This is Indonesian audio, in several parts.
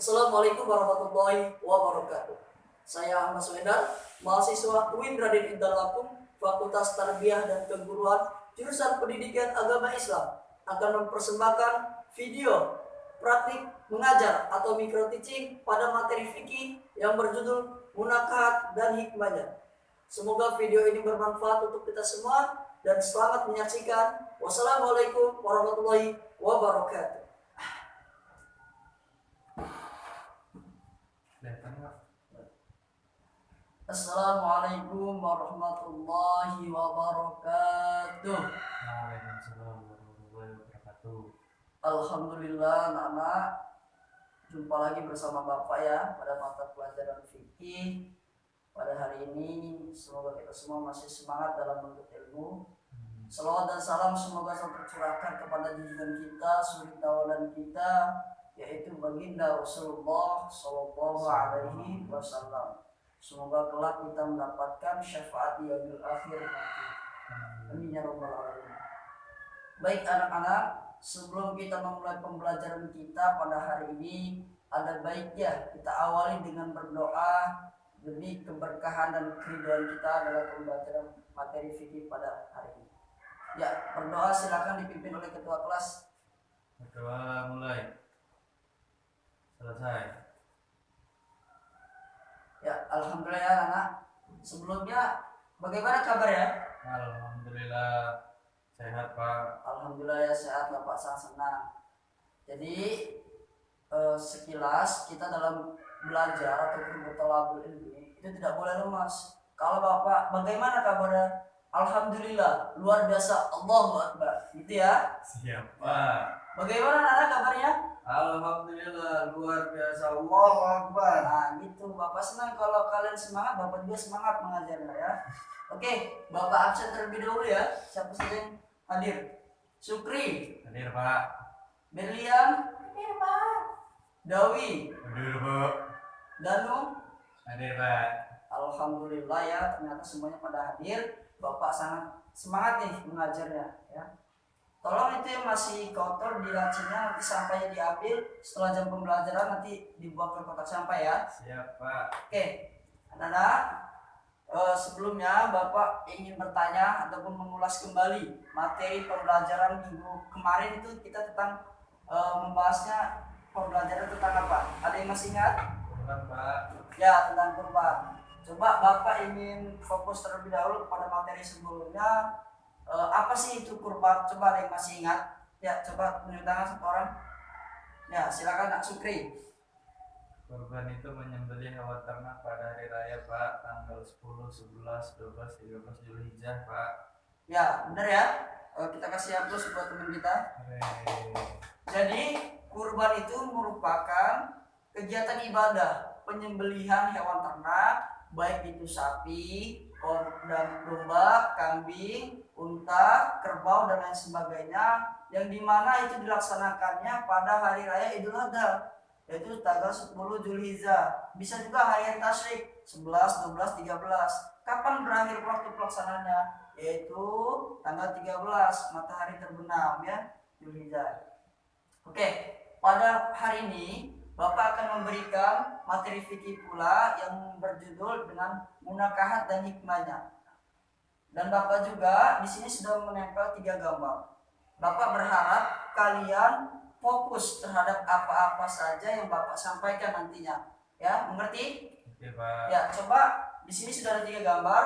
Assalamualaikum warahmatullahi wabarakatuh. Saya Ahmad Swendar, mahasiswa UIN Raden Intan Lampung, Fakultas Tarbiyah dan Keguruan, jurusan Pendidikan Agama Islam, akan mempersembahkan video praktik mengajar atau micro teaching pada materi fikih yang berjudul Munakahat dan Hikmahnya. Semoga video ini bermanfaat untuk kita semua dan selamat menyaksikan. Wassalamualaikum warahmatullahi wabarakatuh. Assalamualaikum warahmatullahi wabarakatuh. Waalaikumsalam warahmatullahi wabarakatuh. Alhamdulillah anak-anak, jumpa lagi bersama Bapak ya pada mata pelajaran fikih. Pada hari ini semoga kita semua masih semangat dalam menuntut ilmu. Salawat dan salam semoga selalu tercurahkan kepada junjungan kita, suri tauladan kita, yaitu baginda Rasulullah Shallallahu Alaihi Wasallam. Semoga kelak kita mendapatkan syafaat di yaumil akhir nanti. Amin ya rabbal alamin. Baik anak-anak, sebelum kita memulai pembelajaran kita pada hari ini, ada baiknya kita awali dengan berdoa demi keberkahan dan keridhaan kita dalam pembelajaran materi fikih pada hari ini. Ya, berdoa silakan dipimpin oleh ketua kelas. Berdoa mulai. Selesai. Ya, alhamdulillah ya anak. Sebelumnya bagaimana kabar ya? Alhamdulillah sehat Pak. Alhamdulillah ya sehat, Bapak sangat senang. Jadi sekilas kita dalam belajar ataupun bertolabul ilmi itu tidak boleh lemas. Kalau Bapak bagaimana kabarnya? Alhamdulillah, luar biasa, Allahu Akbar, gitu ya. Siap Pak. Bagaimana anak kabarnya? Alhamdulillah luar biasa, Allahu Akbar. Nah gitu, Bapak senang kalau kalian semangat, Bapak juga semangat mengajarnya ya. Oke, Bapak absen terlebih dahulu ya. Siapa saja yang hadir? Sukri, Hadir Pak. Berlian, hadir Pak. Dawi, Hadir Pak. Danu, Hadir Pak. alhamdulillah ya, ternyata semuanya pada hadir. Bapak sangat semangat nih mengajarnya ya. Tolong itu yang masih kotor di lacinya nanti sampahnya diambil setelah jam pembelajaran, nanti dibuang ke kotak sampah ya. Siap Pak. Oke, anak-anak, sebelumnya Bapak ingin bertanya ataupun mengulas kembali materi pembelajaran minggu kemarin. Itu kita tentang membahasnya pembelajaran tentang apa? Ada yang masih ingat? Kurban Pak. Ya, tentang kurban. Coba Bapak ingin fokus terlebih dahulu pada materi sebelumnya. Apa sih itu kurban? Coba ada yang masih ingat? Ya, coba tunjuk tangan satu orang. Ya, silakan Nak Sukri. Kurban itu menyembelih hewan ternak pada hari raya Pak, tanggal 10, 11, 12, 13 Zulhijjah Pak. Ya, benar ya. Kita kasih aplaus buat teman kita. Jadi, kurban itu merupakan kegiatan ibadah penyembelihan hewan ternak, baik itu sapi, dan domba, kambing, unta, kerbau dan lain sebagainya, yang dimana itu dilaksanakannya pada hari raya Idul Adha, yaitu tanggal 10 Zulhijjah. Bisa juga hari tasyrik 11, 12, 13. Kapan berakhir waktu pelaksanaannya? Yaitu tanggal 13 matahari terbenam ya, Zulhijjah. Oke, pada hari ini Bapak akan memberikan materi fikih pula yang berjudul dengan Munakahat dan Hikmahnya. Dan Bapak juga di sini sudah menempel 3 gambar. Bapak berharap kalian fokus terhadap apa-apa saja yang Bapak sampaikan nantinya. Ya, mengerti? Oke Pak. Ya, coba di sini sudah ada 3 gambar.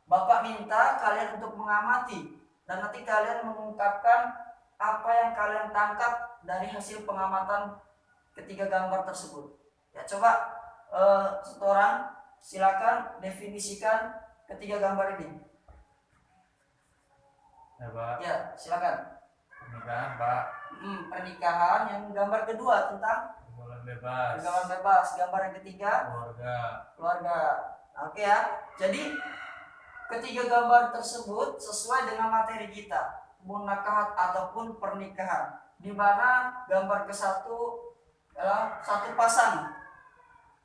Bapak minta kalian untuk mengamati dan nanti kalian mengungkapkan apa yang kalian tangkap dari hasil pengamatan ketiga gambar tersebut. Ya, coba satu orang silakan definisikan ketiga gambar ini. Ya Pak. Ya, silakan. Pernikahan Pak. Pernikahan. Yang gambar kedua tentang Pergaulan bebas. pergaulan bebas. Gambar yang ketiga keluarga. Oke ya. Jadi ketiga gambar tersebut sesuai dengan materi kita, munakahat ataupun pernikahan, di mana gambar ke-1 adalah satu pasang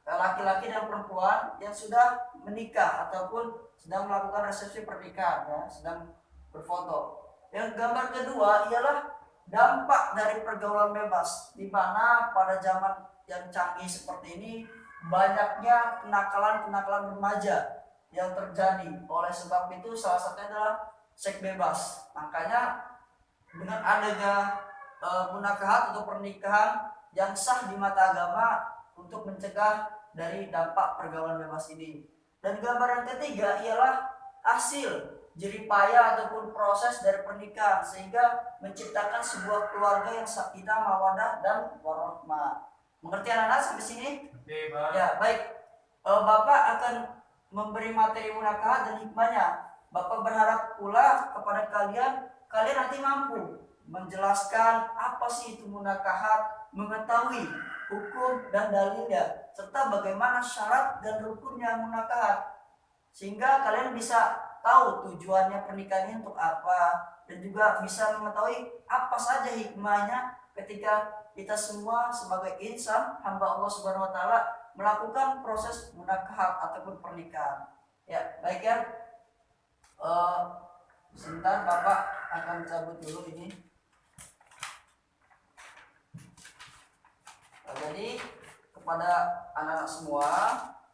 laki-laki dan perempuan yang sudah menikah ataupun sedang melakukan resepsi pernikahan ya, sedang berfoto. Yang gambar kedua ialah dampak dari pergaulan bebas, di mana pada zaman yang canggih seperti ini, banyaknya kenakalan-kenakalan remaja yang terjadi. Oleh sebab itu salah satunya adalah seks bebas. Makanya dengan adanya munakahat atau pernikahan yang sah di mata agama untuk mencegah dari dampak pergaulan bebas ini. Dan gambar yang ketiga ialah hasil jeripaya ataupun proses dari pernikahan sehingga menciptakan sebuah keluarga yang sakinah, mawadah dan warahmah. Mengerti anak-anak sampai sini? Oke, Pak. Ya, baik. Bapak akan memberi materi munakahat dan hikmahnya. Bapak berharap pula kepada kalian nanti mampu menjelaskan apa sih itu munakahat, mengetahui hukum dan dalilnya, serta bagaimana syarat dan rukunnya munakahat, sehingga kalian bisa tahu tujuannya pernikahan ini untuk apa, dan juga bisa mengetahui apa saja hikmahnya ketika kita semua sebagai insan hamba Allah Subhanahu wa taala melakukan proses munakahat ataupun pernikahan. Ya, baik ya. Sebentar Bapak akan cabut dulu ini. Jadi kepada anak-anak semua,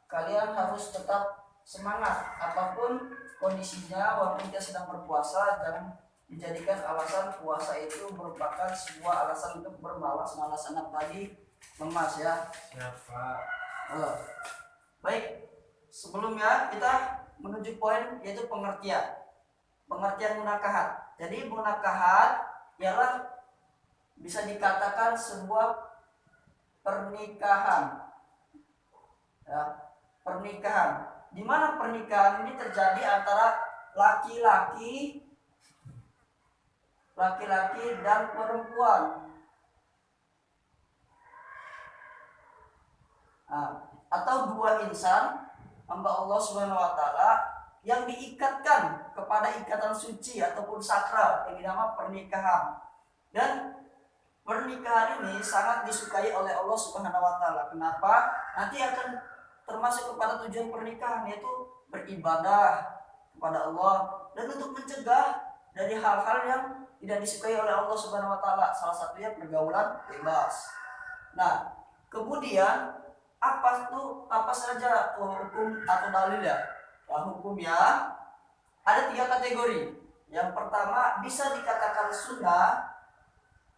kalian harus tetap semangat apapun kondisinya. Walaupun kita sedang berpuasa, jangan dijadikan alasan puasa itu merupakan sebuah alasan untuk bermalas-malasan tadi, lemas ya. Siapa? Baik, sebelumnya kita menuju poin yaitu pengertian munakahat. Jadi munakahat ialah bisa dikatakan sebuah pernikahan, ya, pernikahan. Di mana pernikahan ini terjadi antara laki-laki dan perempuan. Atau dua insan hamba Allah Subhanahu wa taala yang diikatkan kepada ikatan suci ataupun sakral yang dinamakan pernikahan. Dan pernikahan ini sangat disukai oleh Allah Subhanahu wa taala. Kenapa? Nanti akan termasuk kepada tujuan pernikahan, yaitu beribadah kepada Allah dan untuk mencegah dari hal-hal yang tidak disukai oleh Allah Subhanahu wa taala, salah satunya pergaulan bebas. Nah, kemudian apa saja hukum atau dalilnya? Hukumnya ada 3 kategori. Yang pertama bisa dikatakan sunnah,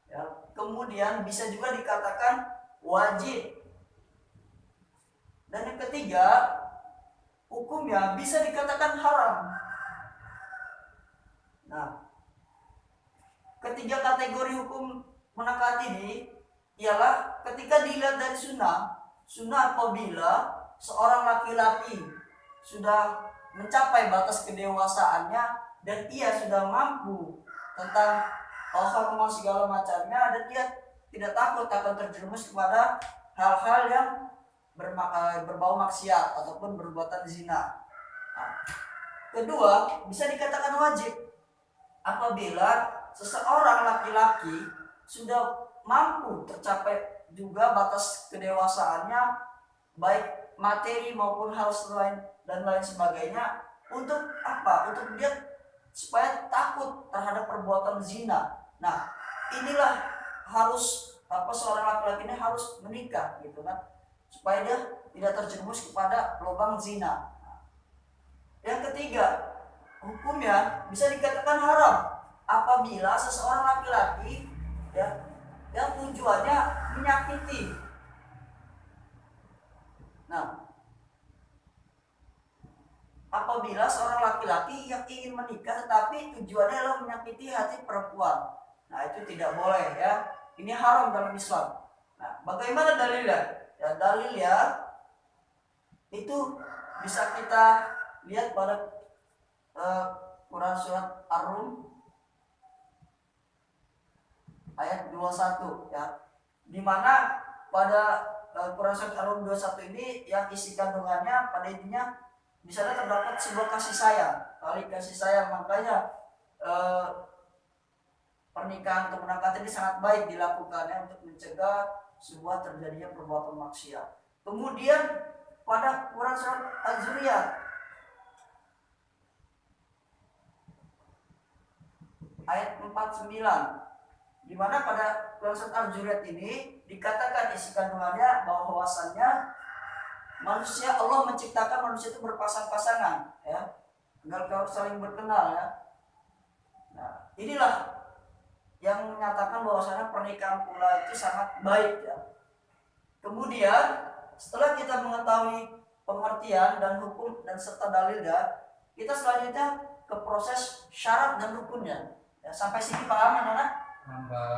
ya, kemudian bisa juga dikatakan wajib, dan yang ketiga hukumnya bisa dikatakan haram. Nah, ketiga kategori hukum munakahat ini ialah ketika dilihat dari sunnah apabila seorang laki-laki sudah mencapai batas kedewasaannya dan ia sudah mampu tentang hormon segala macamnya, dan dia tidak takut akan terjerumus kepada hal-hal yang berbau maksiat ataupun perbuatan zina. Kedua, bisa dikatakan wajib apabila seseorang laki-laki sudah mampu tercapai juga batas kedewasaannya, baik materi maupun hal lain dan lain sebagainya, untuk apa? Untuk dia supaya takut terhadap perbuatan zina. Nah, inilah harus seorang laki-laki ini harus menikah gitu kan, supaya dia tidak terjerumus kepada lubang zina. Yang ketiga, hukumnya bisa dikatakan haram apabila seseorang laki-laki yang tujuannya menyakiti. Nah, apabila seorang laki-laki yang ingin menikah tetapi tujuannya adalah menyakiti hati perempuan, nah itu tidak boleh ya. Ini haram dalam Islam. Nah, bagaimana dalilnya? Ya, dalilnya itu bisa kita lihat pada Quran surat Ar-Rum ayat 21 ya. Di mana pada Quran surat Ar-Rum 21 ini yang isi kandungannya pada intinya di sana terdapat sebuah kasih sayang, tali kasih sayang. Makanya pernikahan atau munakahat ini sangat baik dilakukannya untuk mencegah sebuah terjadinya perbuatan maksiat. Kemudian pada Quran surat Az-Zuriyat ayat 49, di mana pada dalam surat Al-Zuriyat ini dikatakan isi kandungannya bahwasannya manusia, Allah menciptakan manusia itu berpasang-pasangan ya, agar kau saling berkenal ya. Nah, inilah yang menyatakan bahwasanya pernikahan pula itu sangat baik ya. Kemudian setelah kita mengetahui pengertian dan hukum dan serta dalilnya, kita selanjutnya ke proses syarat dan rukunnya. Ya, sampai sini paham anak-anak?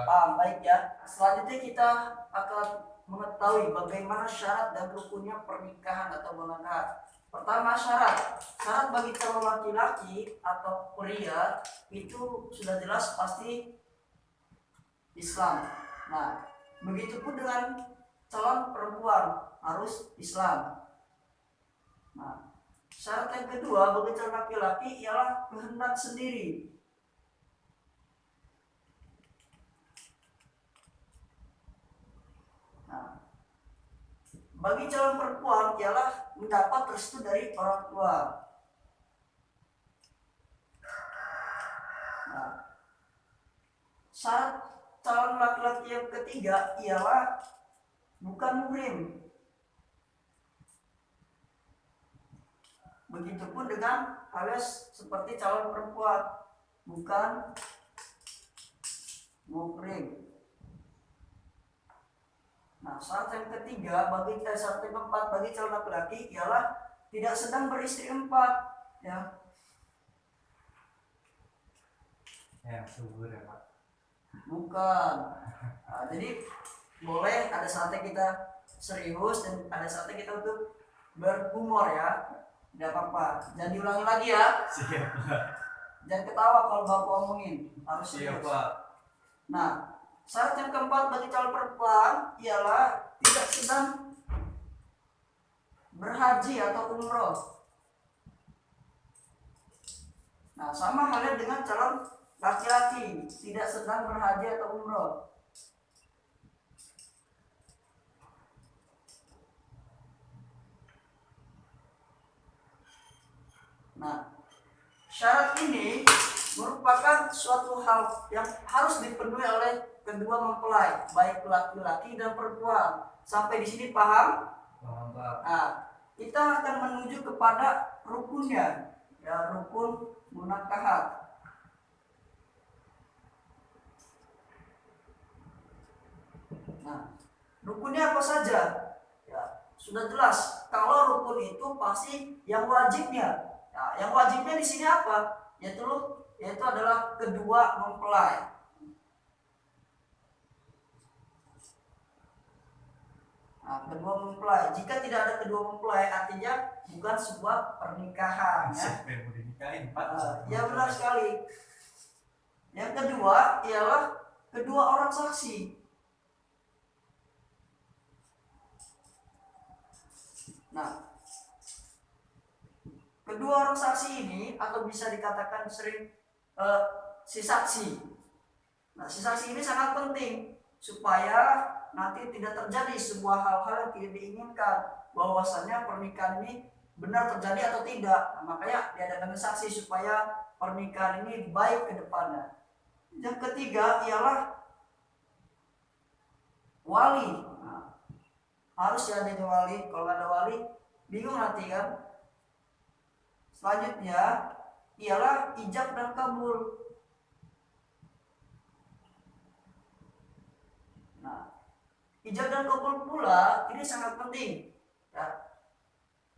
Paham, baik ya. Selanjutnya kita akan mengetahui bagaimana syarat dan rukunnya pernikahan atau pernikahan. Pertama, syarat bagi calon laki-laki atau pria itu sudah jelas pasti Islam. Nah, begitupun dengan calon perempuan harus Islam. Nah, syarat yang kedua bagi calon laki-laki ialah kehendak sendiri. Nah, bagi calon perempuan ialah mendapat restu dari orang tua. Nah, syarat calon laki-laki yang ketiga ialah bukan muhrim. Begitupun dengan halus seperti calon perempuan, bukan muhrim. Nah, syarat yang ketiga syarat yang keempat bagi calon laki-laki ialah tidak sedang beristri 4 ya. Yang subur ya Pak? Bukan. Nah, jadi boleh ada saatnya kita serius dan ada saatnya kita untuk berhumor ya. Tidak apa-apa. Jangan diulangi lagi ya. Siap Pak. Jangan ketawa kalau bapak omongin. Harus Siap serius. Pak. Nah, syarat yang keempat bagi calon perempuan ialah tidak sedang berhaji atau umroh. Nah, sama halnya dengan calon laki-laki, tidak sedang berhaji atau umroh. Nah, syarat ini merupakan suatu hal yang harus dipenuhi oleh kedua mempelai, baik laki-laki dan perempuan. Sampai di sini paham? Paham Pak. Nah, kita akan menuju kepada rukunnya, ya, rukun munakahat. Nah, rukunnya apa saja? Ya, sudah jelas. Kalau rukun itu pasti yang wajibnya. Nah, yang wajibnya di sini apa? Yaitu adalah kedua mempelai. Nah, kedua mempelai. Jika tidak ada kedua mempelai, artinya bukan sebuah pernikahan. Ya. Siapa yang mau dinikahin Pak? Ya benar sekali. Yang kedua ialah kedua orang saksi. Nah, kedua orang saksi ini atau bisa dikatakan sering si saksi. Nah, si saksi ini sangat penting supaya nanti tidak terjadi sebuah hal-hal yang tidak diinginkan, bahwasannya pernikahan ini benar terjadi atau tidak. Nah, makanya diadakan saksi supaya pernikahan ini baik ke depannya. Yang ketiga ialah wali. Nah, harus adanya wali. Kalau nggak ada wali, bingung nanti kan. Selanjutnya ialah ijab dan kabul. Nah, ijab dan kabul pula ini sangat penting. Ya.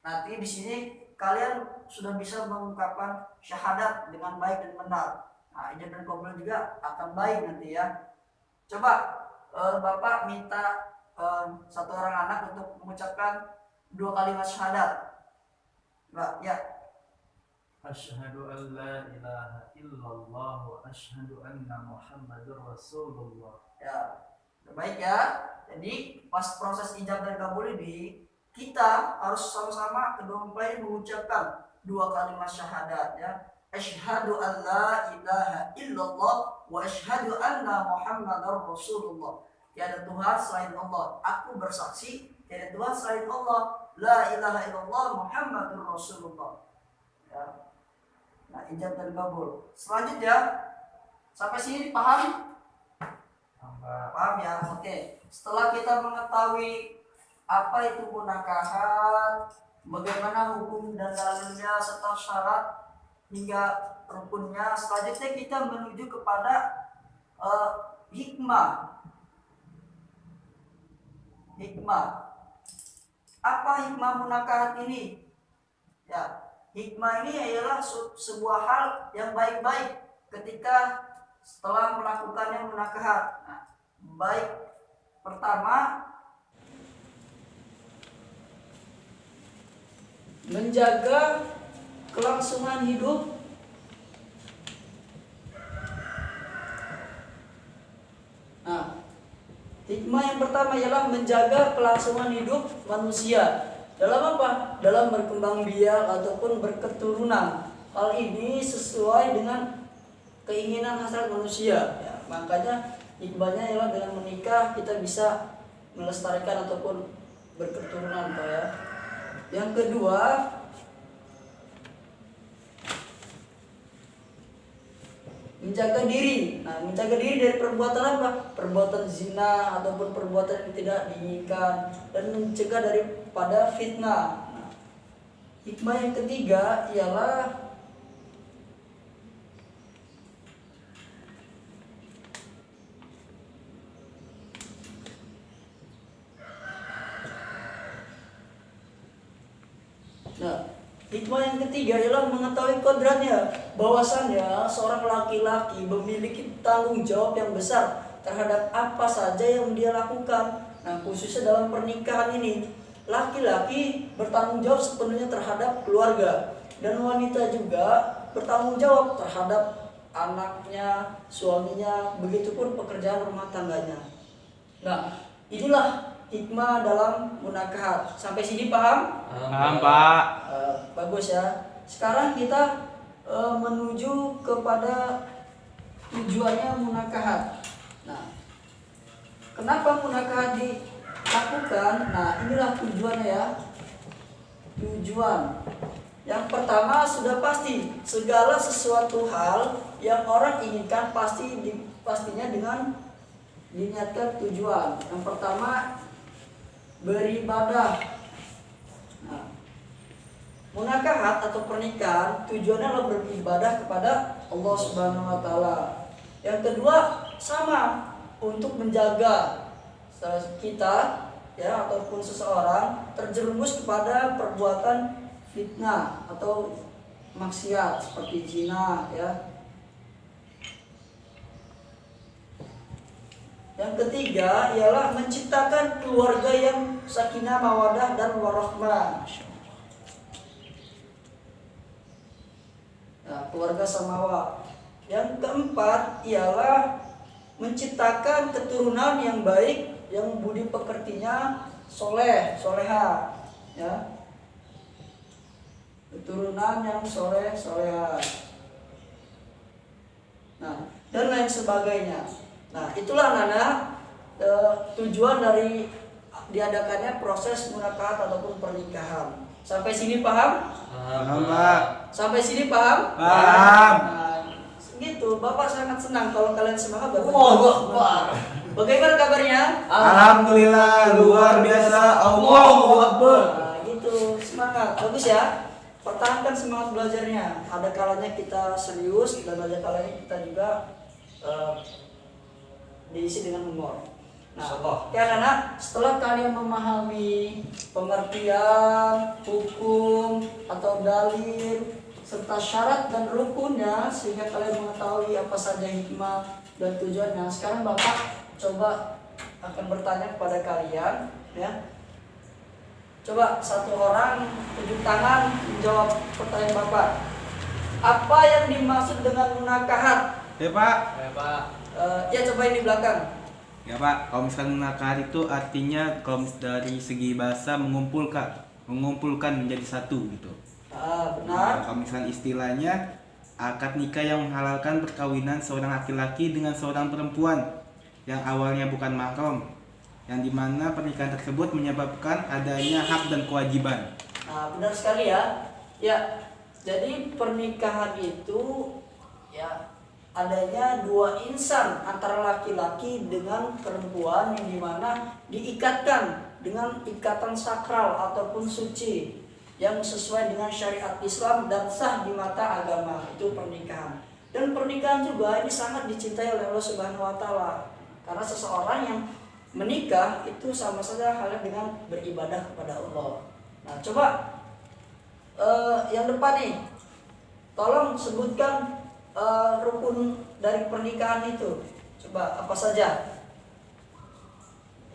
Nanti di sini kalian sudah bisa mengungkapkan syahadat dengan baik dan benar. Nah, ijab dan kabul juga akan baik nanti ya. Coba Bapak minta satu orang anak untuk mengucapkan 2 kalimat syahadat. Mbak, ya. Asyhadu an la ilaha illallah wa asyhadu anna Muhammadur Rasulullah. Ya, baik ya. Jadi pas proses ijab dan kabul ini kita harus sama-sama kedua mempelai mengucapkan 2 kalimat syahadat ya. Asyhadu an la ilaha illallah wa asyhadu anna Muhammadar Rasulullah. Tiada Tuhan selain Allah. Aku bersaksi tiada Tuhan selain Allah. La ilaha illallah Muhammadur Rasulullah. Ya. Nah, ijab dan kabul. Selanjutnya sampai sini paham? Pak. Paham ya? Oke. Setelah kita mengetahui apa itu munakahat, bagaimana hukum dan dalilnya serta syarat hingga rukunnya, selanjutnya kita menuju kepada hikmah. Hikmah. Apa hikmah munakahat ini? Ya, hikmah ini adalah sebuah hal yang baik-baik ketika setelah melakukannya munakahat. Nah, baik pertama menjaga kelangsungan hidup. Nah, hikmah yang pertama ialah menjaga kelangsungan hidup manusia. Dalam apa? Dalam berkembang biak ataupun berketurunan. Hal ini sesuai dengan keinginan hasrat manusia. Ya, makanya hikmahnya ialah dengan menikah kita bisa melestarikan ataupun berketurunan, Pak ya. Yang kedua, menjaga diri. Nah, menjaga diri dari perbuatan apa? Perbuatan zina ataupun perbuatan yang tidak diinginkan, dan mencegah daripada fitnah. Nah, hikmah yang ketiga ialah hikmah yang ketiga ialah mengetahui kodratnya, bahwasannya seorang laki-laki memiliki tanggung jawab yang besar terhadap apa saja yang dia lakukan. Nah, khususnya dalam pernikahan ini, laki-laki bertanggung jawab sepenuhnya terhadap keluarga, dan wanita juga bertanggung jawab terhadap anaknya, suaminya, begitupun pekerjaan rumah tangganya. Nah, inilah hikmah dalam munakahat. Sampai sini paham? Paham, Pak. Bagus ya. Sekarang kita menuju kepada tujuannya munakahat. Nah, kenapa munakahat dilakukan? Nah, inilah tujuannya ya. Tujuan yang pertama sudah pasti, segala sesuatu hal yang orang inginkan pastinya dengan diniatkan tujuan. Yang pertama, beribadah. Nah, munakahat atau pernikahan tujuannya adalah beribadah kepada Allah Subhanahu wa taala. Yang kedua, sama untuk menjaga kita ya ataupun seseorang terjerumus kepada perbuatan fitnah atau maksiat seperti zina ya. Yang ketiga ialah menciptakan keluarga yang sakinah, mawadah, dan warahmah. Nah, keluarga samawa. Yang keempat ialah menciptakan keturunan yang baik, yang budi pekertinya soleh, soleha, ya. Keturunan yang soleh, soleha. Nah, dan lain sebagainya. Nah, itulah anak-anak tujuan dari diadakannya proses munakahat ataupun pernikahan. Sampai sini paham? Paham, Pak. Sampai sini paham? Paham. Nah, gitu. Bapak sangat senang kalau kalian semangat. Allahu Akbar. Bagaimana kabarnya? Alhamdulillah, luar biasa. Allahu Akbar. Nah, gitu. Semangat. Bagus ya. Pertahankan semangat belajarnya. Ada kalanya kita serius dan ada kalanya kita juga diisi dengan humor. Nah, karena setelah kalian memahami pengertian hukum atau dalil serta syarat dan rukunnya, sehingga kalian mengetahui apa saja hikmah dan tujuannya, sekarang Bapak coba akan bertanya kepada kalian ya. Coba satu orang tunjuk tangan menjawab pertanyaan Bapak. Apa yang dimaksud dengan munakahat? Ya, Pak. Ya, Pak. Ya, coba ini belakang. Ya, Pak. Kalau misalnya munakahat itu artinya kalau dari segi bahasa mengumpulkan menjadi satu gitu. Benar. Nah, kalau misalnya istilahnya akad nikah yang menghalalkan perkawinan seorang laki-laki dengan seorang perempuan yang awalnya bukan mahram, yang dimana pernikahan tersebut menyebabkan adanya hak dan kewajiban. Nah, benar sekali ya. Ya, jadi pernikahan itu ya adanya dua insan antara laki-laki dengan perempuan yang dimana diikatkan dengan ikatan sakral ataupun suci yang sesuai dengan syariat Islam dan sah di mata agama, itu pernikahan. Dan pernikahan juga ini sangat dicintai oleh Allah Subhanahu wa taala. Karena seseorang yang menikah itu sama saja halnya dengan beribadah kepada Allah. Nah, coba yang depan nih, tolong sebutkan rukun dari pernikahan itu. Coba apa saja?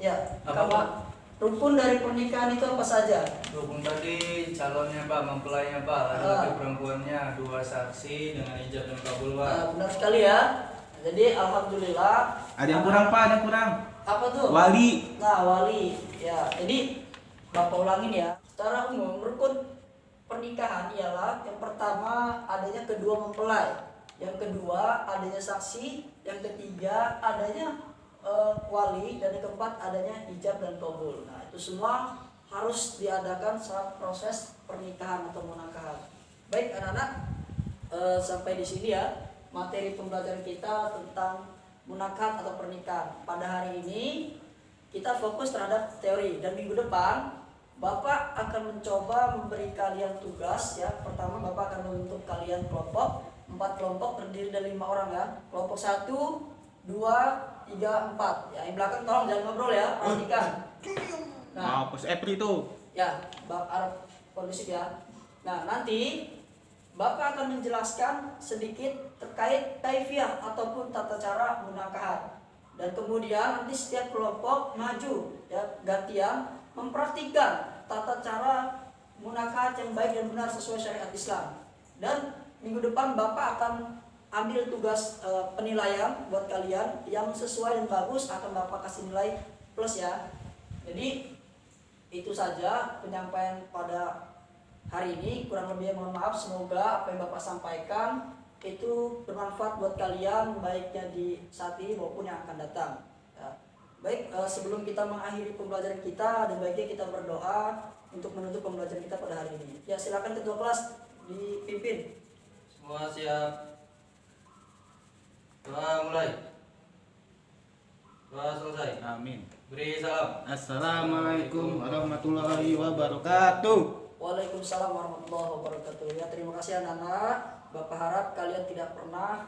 Ya, apa? Rukun dari pernikahan itu apa saja? Rukun tadi calonnya Pak, mempelainya Pak, laki-laki perempuannya, 2 saksi dengan ijab dan kabul Pak. Benar sekali ya. Jadi alhamdulillah. Ada yang kurang Pak, ada yang kurang. Apa tuh? Wali. Nah, wali. Ya, jadi Bapak ulangin ya. Secara umum rukun pernikahan ialah yang pertama adanya kedua mempelai, yang kedua adanya saksi, yang ketiga adanya wali, dan yang keempat adanya ijab dan qabul. Nah, itu semua harus diadakan saat proses pernikahan atau munakahan. Baik anak-anak, sampai di sini ya materi pembelajaran kita tentang munakahan atau pernikahan. Pada hari ini kita fokus terhadap teori, dan minggu depan Bapak akan mencoba memberi kalian tugas ya. Pertama Bapak akan membentuk kalian kelompok, 4 kelompok terdiri dari 5 orang ya. Kelompok 1, 2, 3, 4. Ya, yang belakang tolong jangan ngobrol ya, perhatikan. Nah, Pas April itu. ya, Arab kondusif ya. Nah, nanti Bapak akan menjelaskan sedikit terkait kaifiah ataupun tata cara munakahan. Dan kemudian nanti setiap kelompok maju ya, gantian mempraktikkan tata cara munakahat yang baik dan benar sesuai syariat Islam. Dan minggu depan Bapak akan ambil tugas penilaian buat kalian yang sesuai dan bagus, akan Bapak kasih nilai plus ya. Jadi itu saja penyampaian pada hari ini. Kurang lebih mohon maaf. Semoga apa yang Bapak sampaikan itu bermanfaat buat kalian, baiknya di saat ini maupun yang akan datang ya. Baik, sebelum kita mengakhiri pembelajaran kita, ada baiknya kita berdoa untuk menutup pembelajaran kita pada hari ini. Ya, silakan ketua kelas dipimpin. Semua siap. Doa mulai. Doa selesai. Amin. Beri salam. Assalamualaikum warahmatullahi wabarakatuh. Waalaikumsalam warahmatullahi wabarakatuh. Ya, terima kasih anak-anak. Bapak harap kalian tidak pernah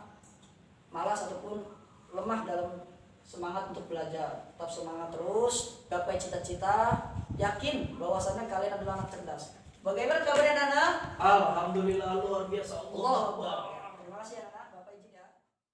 malas ataupun lemah dalam semangat untuk belajar. Tetap semangat terus, gapai cita-cita, yakin bahwasannya kalian adalah anak cerdas. Bagaimana kabarnya anak? Alhamdulillah luar biasa. Allah. Terima kasih anak.